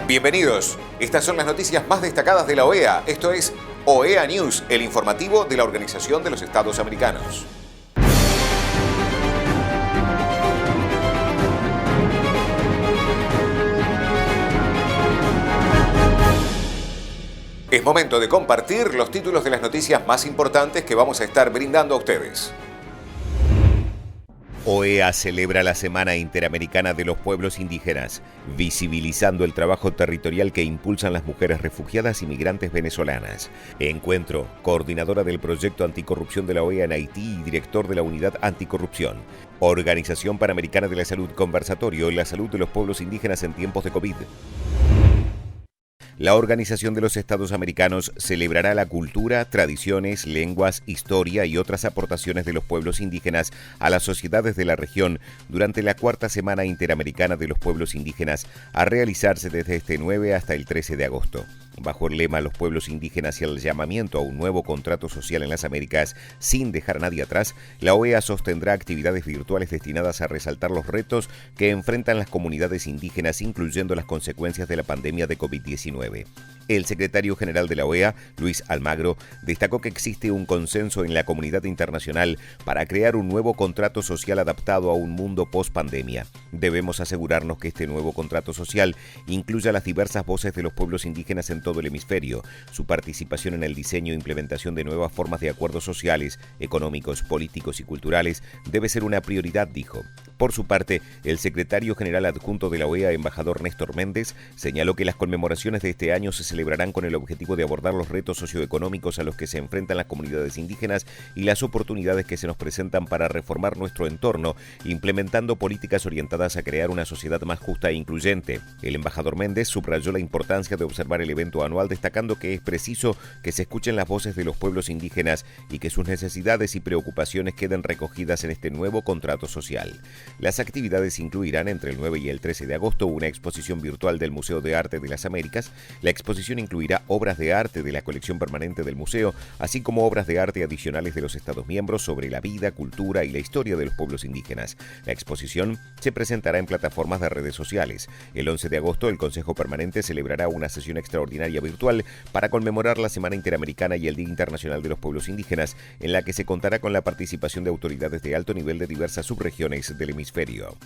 Bienvenidos. Estas son las noticias más destacadas de la OEA. Esto es OEA News, el informativo de la Organización de los Estados Americanos. Es momento de compartir los títulos de las noticias más importantes que vamos a estar brindando a ustedes. OEA celebra la Semana Interamericana de los Pueblos Indígenas, visibilizando el trabajo territorial que impulsan las mujeres refugiadas y migrantes venezolanas. Encuentro, coordinadora del proyecto anticorrupción de la OEA en Haití y director de la Unidad Anticorrupción. Organización Panamericana de la Salud, conversatorio, la salud de los pueblos indígenas en tiempos de COVID. La Organización de los Estados Americanos celebrará la cultura, tradiciones, lenguas, historia y otras aportaciones de los pueblos indígenas a las sociedades de la región durante la cuarta Semana Interamericana de los Pueblos Indígenas, a realizarse desde este 9 hasta el 13 de agosto. Bajo el lema Los pueblos indígenas y el llamamiento a un nuevo contrato social en las Américas sin dejar a nadie atrás, la OEA sostendrá actividades virtuales destinadas a resaltar los retos que enfrentan las comunidades indígenas, incluyendo las consecuencias de la pandemia de COVID-19. El secretario general de la OEA, Luis Almagro, destacó que existe un consenso en la comunidad internacional para crear un nuevo contrato social adaptado a un mundo post-pandemia. Debemos asegurarnos que este nuevo contrato social incluya las diversas voces de los pueblos indígenas en todo el hemisferio, su participación en el diseño e implementación de nuevas formas de acuerdos sociales, económicos, políticos y culturales debe ser una prioridad, dijo. Por su parte, el secretario general adjunto de la OEA, embajador Néstor Méndez, señaló que las conmemoraciones de este año se celebrarán con el objetivo de abordar los retos socioeconómicos a los que se enfrentan las comunidades indígenas y las oportunidades que se nos presentan para reformar nuestro entorno, implementando políticas orientadas a crear una sociedad más justa e incluyente. El embajador Méndez subrayó la importancia de observar el evento anual, destacando que es preciso que se escuchen las voces de los pueblos indígenas y que sus necesidades y preocupaciones queden recogidas en este nuevo contrato social. Las actividades incluirán entre el 9 y el 13 de agosto una exposición virtual del Museo de Arte de las Américas. La exposición incluirá obras de arte de la colección permanente del museo, así como obras de arte adicionales de los Estados miembros sobre la vida, cultura y la historia de los pueblos indígenas. La exposición se presentará en plataformas de redes sociales. El 11 de agosto, el Consejo Permanente celebrará una sesión extraordinaria virtual para conmemorar la Semana Interamericana y el Día Internacional de los Pueblos Indígenas, en la que se contará con la participación de autoridades de alto nivel de diversas subregiones del hemisferio.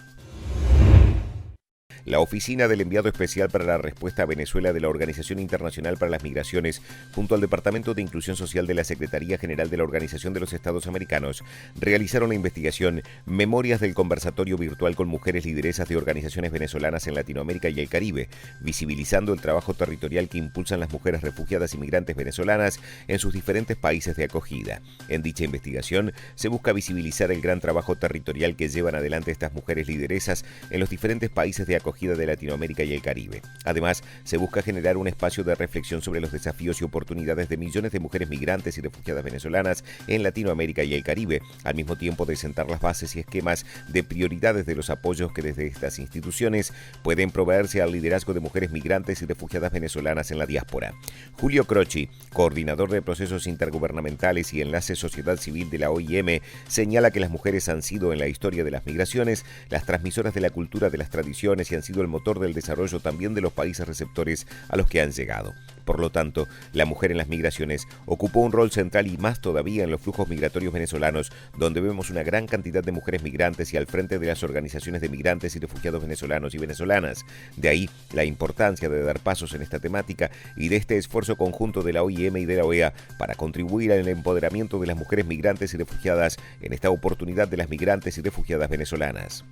La Oficina del Enviado Especial para la Respuesta a Venezuela de la Organización Internacional para las Migraciones, junto al Departamento de Inclusión Social de la Secretaría General de la Organización de los Estados Americanos, realizaron la investigación Memorias del Conversatorio Virtual con Mujeres Lideresas de Organizaciones Venezolanas en Latinoamérica y el Caribe, visibilizando el trabajo territorial que impulsan las mujeres refugiadas y migrantes venezolanas en sus diferentes países de acogida. En dicha investigación se busca visibilizar el gran trabajo territorial que llevan adelante estas mujeres lideresas en los diferentes países de acogida de Latinoamérica y el Caribe. Además, se busca generar un espacio de reflexión sobre los desafíos y oportunidades de millones de mujeres migrantes y refugiadas venezolanas en Latinoamérica y el Caribe, al mismo tiempo de sentar las bases y esquemas de prioridades de los apoyos que desde estas instituciones pueden proveerse al liderazgo de mujeres migrantes y refugiadas venezolanas en la diáspora. Julio Croci, coordinador de procesos intergubernamentales y enlace sociedad civil de la OIM, señala que las mujeres han sido en la historia de las migraciones las transmisoras de la cultura, de las tradiciones, y han sido el motor del desarrollo también de los países receptores a los que han llegado. Por lo tanto, la mujer en las migraciones ocupó un rol central y más todavía en los flujos migratorios venezolanos, donde vemos una gran cantidad de mujeres migrantes y al frente de las organizaciones de migrantes y refugiados venezolanos y venezolanas. De ahí la importancia de dar pasos en esta temática y de este esfuerzo conjunto de la OIM y de la OEA para contribuir al empoderamiento de las mujeres migrantes y refugiadas en esta oportunidad de las migrantes y refugiadas venezolanas.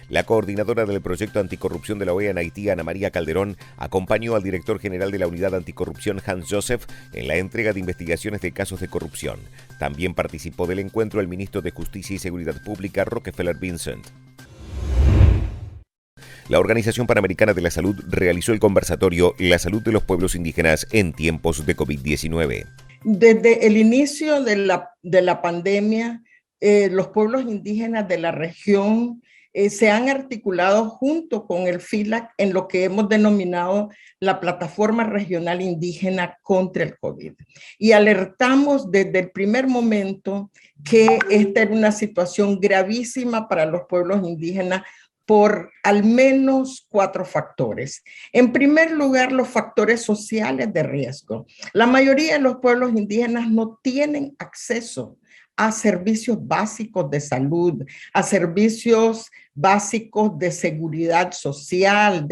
La coordinadora del proyecto anticorrupción de la OEA en Haití, Ana María Calderón, acompañó al director general de la Unidad Anticorrupción, Hans Joseph, en la entrega de investigaciones de casos de corrupción. También participó del encuentro el ministro de Justicia y Seguridad Pública, Rockefeller Vincent. La Organización Panamericana de la Salud realizó el conversatorio La salud de los pueblos indígenas en tiempos de COVID-19. Desde el inicio de la pandemia, los pueblos indígenas de la región se han articulado junto con el FILAC en lo que hemos denominado la Plataforma Regional Indígena contra el COVID. Y alertamos desde el primer momento que esta era una situación gravísima para los pueblos indígenas por al menos 4 factores. En primer lugar, los factores sociales de riesgo. La mayoría de los pueblos indígenas no tienen acceso a servicios básicos de salud, a servicios básicos de seguridad social,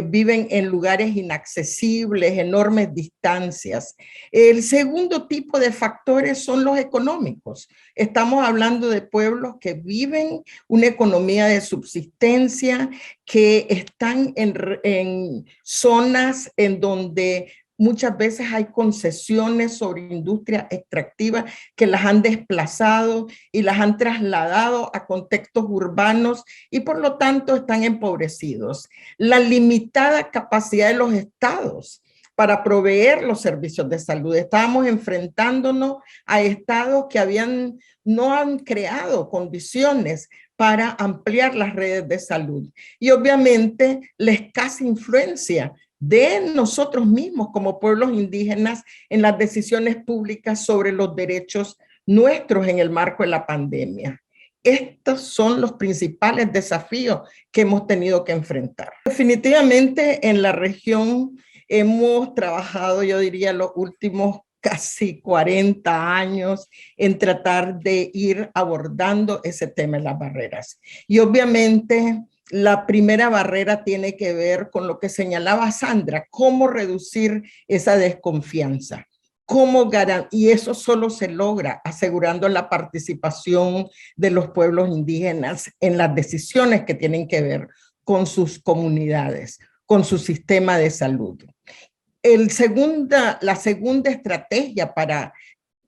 viven en lugares inaccesibles, enormes distancias. El segundo tipo de factores son los económicos. Estamos hablando de pueblos que viven una economía de subsistencia, que están en zonas en donde muchas veces hay concesiones sobre industria extractiva que las han desplazado y las han trasladado a contextos urbanos y por lo tanto están empobrecidos. La limitada capacidad de los estados para proveer los servicios de salud. Estábamos enfrentándonos a estados que no han creado condiciones para ampliar las redes de salud. Y obviamente la escasa influencia de nosotros mismos como pueblos indígenas en las decisiones públicas sobre los derechos nuestros en el marco de la pandemia. Estos son los principales desafíos que hemos tenido que enfrentar. Definitivamente en la región hemos trabajado, yo diría, los últimos casi 40 años en tratar de ir abordando ese tema de las barreras. Y obviamente la primera barrera tiene que ver con lo que señalaba Sandra, cómo reducir esa desconfianza. Y eso solo se logra asegurando la participación de los pueblos indígenas en las decisiones que tienen que ver con sus comunidades, con su sistema de salud. La segunda estrategia para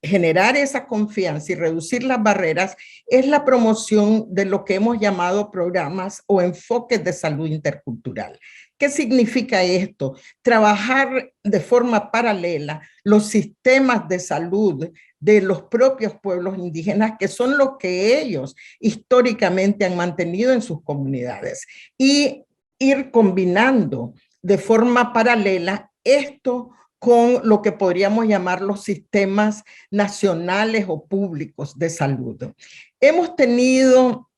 generar esa confianza y reducir las barreras es la promoción de lo que hemos llamado programas o enfoques de salud intercultural. ¿Qué significa esto? Trabajar de forma paralela los sistemas de salud de los propios pueblos indígenas, que son los que ellos históricamente han mantenido en sus comunidades, y ir combinando de forma paralela esto con lo que podríamos llamar los sistemas nacionales o públicos de salud. Hemos tenido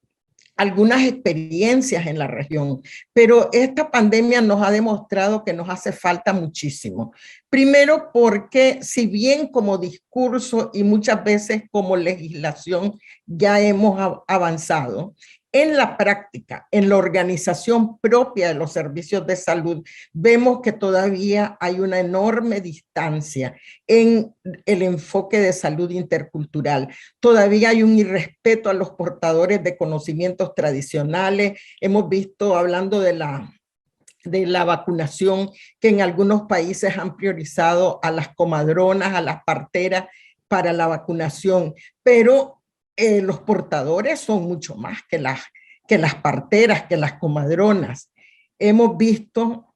algunas experiencias en la región, pero esta pandemia nos ha demostrado que nos hace falta muchísimo. Primero porque si bien como discurso y muchas veces como legislación ya hemos avanzado, en la práctica, en la organización propia de los servicios de salud, vemos que todavía hay una enorme distancia en el enfoque de salud intercultural. Todavía hay un irrespeto a los portadores de conocimientos tradicionales. Hemos visto, hablando de la vacunación, que en algunos países han priorizado a las comadronas, a las parteras para la vacunación, pero los portadores son mucho más que las parteras, que las comadronas. Hemos visto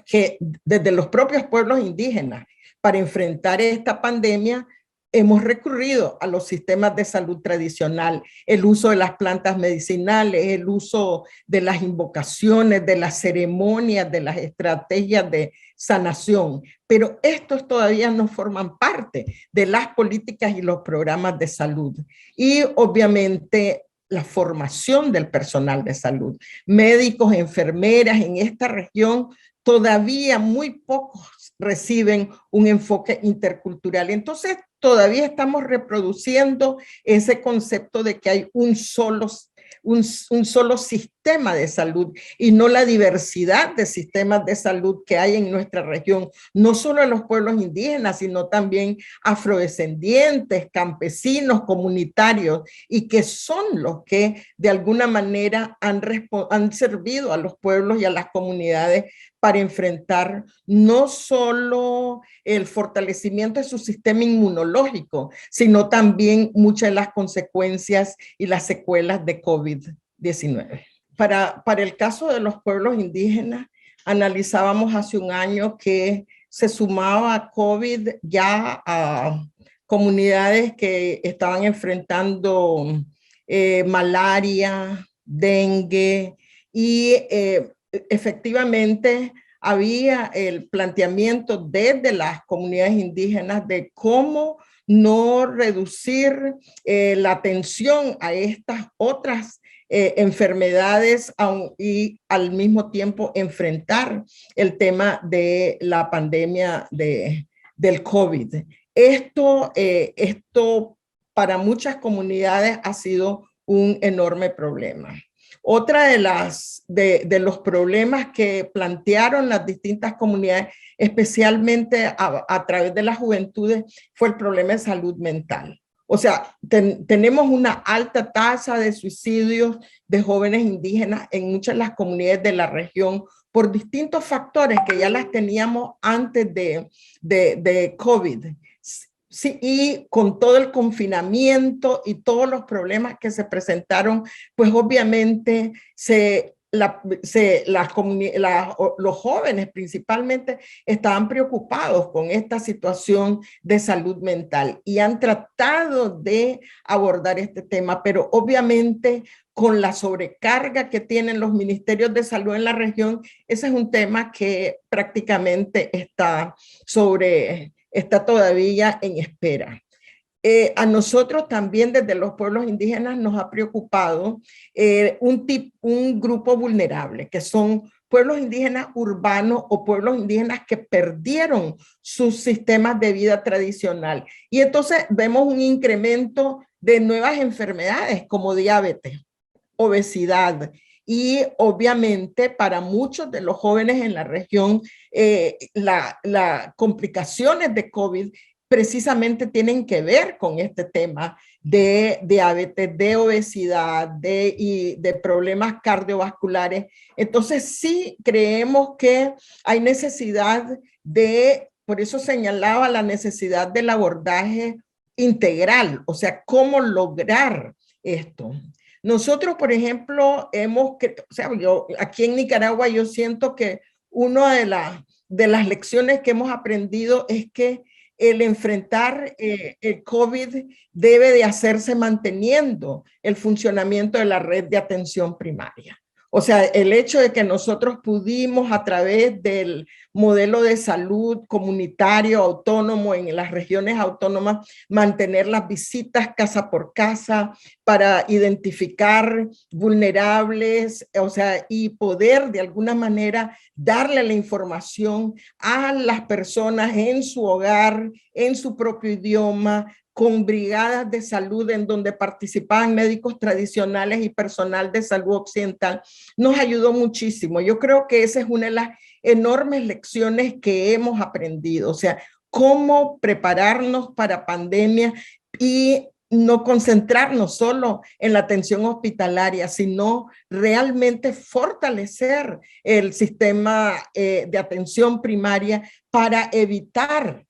que desde los propios pueblos indígenas, para enfrentar esta pandemia, hemos recurrido a los sistemas de salud tradicional, el uso de las plantas medicinales, el uso de las invocaciones, de las ceremonias, de las estrategias de sanación, pero estos todavía no forman parte de las políticas y los programas de salud. Y obviamente la formación del personal de salud, médicos, enfermeras en esta región, todavía muy pocos reciben un enfoque intercultural. Entonces, todavía estamos reproduciendo ese concepto de que hay un solo sistema de salud y no la diversidad de sistemas de salud que hay en nuestra región, no solo en los pueblos indígenas, sino también afrodescendientes, campesinos, comunitarios, y que son los que de alguna manera han servido a los pueblos y a las comunidades para enfrentar no solo el fortalecimiento de su sistema inmunológico, sino también muchas de las consecuencias y las secuelas de COVID-19. Para el caso de los pueblos indígenas, analizábamos hace un año que se sumaba a COVID ya a comunidades que estaban enfrentando malaria, dengue y efectivamente había el planteamiento desde las comunidades indígenas de cómo no reducir la atención a estas otras enfermedades y al mismo tiempo enfrentar el tema de la pandemia del COVID. Esto para muchas comunidades ha sido un enorme problema. Otra de los problemas que plantearon las distintas comunidades, especialmente a través de las juventudes, fue el problema de salud mental. O sea, tenemos una alta tasa de suicidios de jóvenes indígenas en muchas de las comunidades de la región por distintos factores que ya las teníamos antes de COVID. Sí, y con todo el confinamiento y todos los problemas que se presentaron, pues obviamente los jóvenes principalmente estaban preocupados con esta situación de salud mental y han tratado de abordar este tema, pero obviamente con la sobrecarga que tienen los ministerios de salud en la región, ese es un tema que prácticamente está todavía en espera. A nosotros también desde los pueblos indígenas nos ha preocupado un grupo vulnerable, que son pueblos indígenas urbanos o pueblos indígenas que perdieron sus sistemas de vida tradicional. Y entonces vemos un incremento de nuevas enfermedades como diabetes, obesidad, y obviamente para muchos de los jóvenes en la región, las complicaciones de COVID precisamente tienen que ver con este tema de diabetes, de obesidad, y de problemas cardiovasculares. Entonces sí creemos que hay necesidad por eso señalaba la necesidad del abordaje integral, o sea, cómo lograr esto. Nosotros, por ejemplo, yo aquí en Nicaragua yo siento que una de las lecciones que hemos aprendido es que el enfrentar el COVID debe de hacerse manteniendo el funcionamiento de la red de atención primaria. O sea, el hecho de que nosotros pudimos a través del modelo de salud comunitario autónomo en las regiones autónomas mantener las visitas casa por casa para identificar vulnerables, o sea, y poder de alguna manera darle la información a las personas en su hogar, en su propio idioma, con brigadas de salud en donde participaban médicos tradicionales y personal de salud occidental, nos ayudó muchísimo. Yo creo que esa es una de las enormes lecciones que hemos aprendido, o sea, cómo prepararnos para pandemia y no concentrarnos solo en la atención hospitalaria, sino realmente fortalecer el sistema de atención primaria para evitar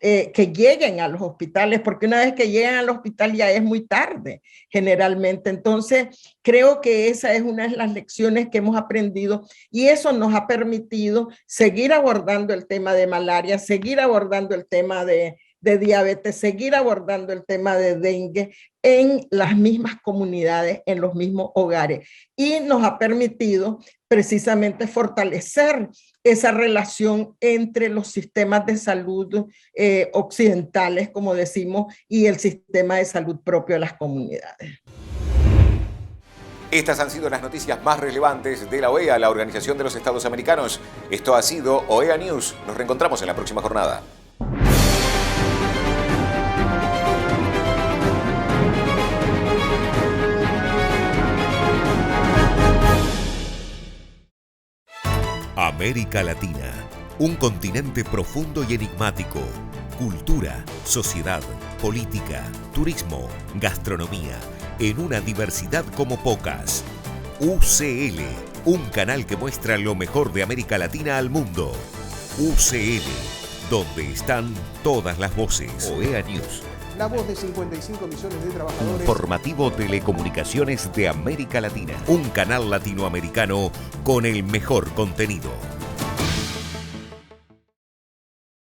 que lleguen a los hospitales, porque una vez que llegan al hospital ya es muy tarde generalmente. Entonces creo que esa es una de las lecciones que hemos aprendido y eso nos ha permitido seguir abordando el tema de malaria, seguir abordando el tema de diabetes, seguir abordando el tema de dengue en las mismas comunidades, en los mismos hogares, y nos ha permitido precisamente fortalecer esa relación entre los sistemas de salud occidentales, como decimos, y el sistema de salud propio de las comunidades. Estas han sido las noticias más relevantes de la OEA, la Organización de los Estados Americanos. Esto ha sido OEA News. Nos reencontramos en la próxima jornada. América Latina, un continente profundo y enigmático. Cultura, sociedad, política, turismo, gastronomía, en una diversidad como pocas. UCL, un canal que muestra lo mejor de América Latina al mundo. UCL, donde están todas las voces. OEA News. La voz de 55 millones de trabajadores. Informativo Telecomunicaciones de América Latina. Un canal latinoamericano con el mejor contenido.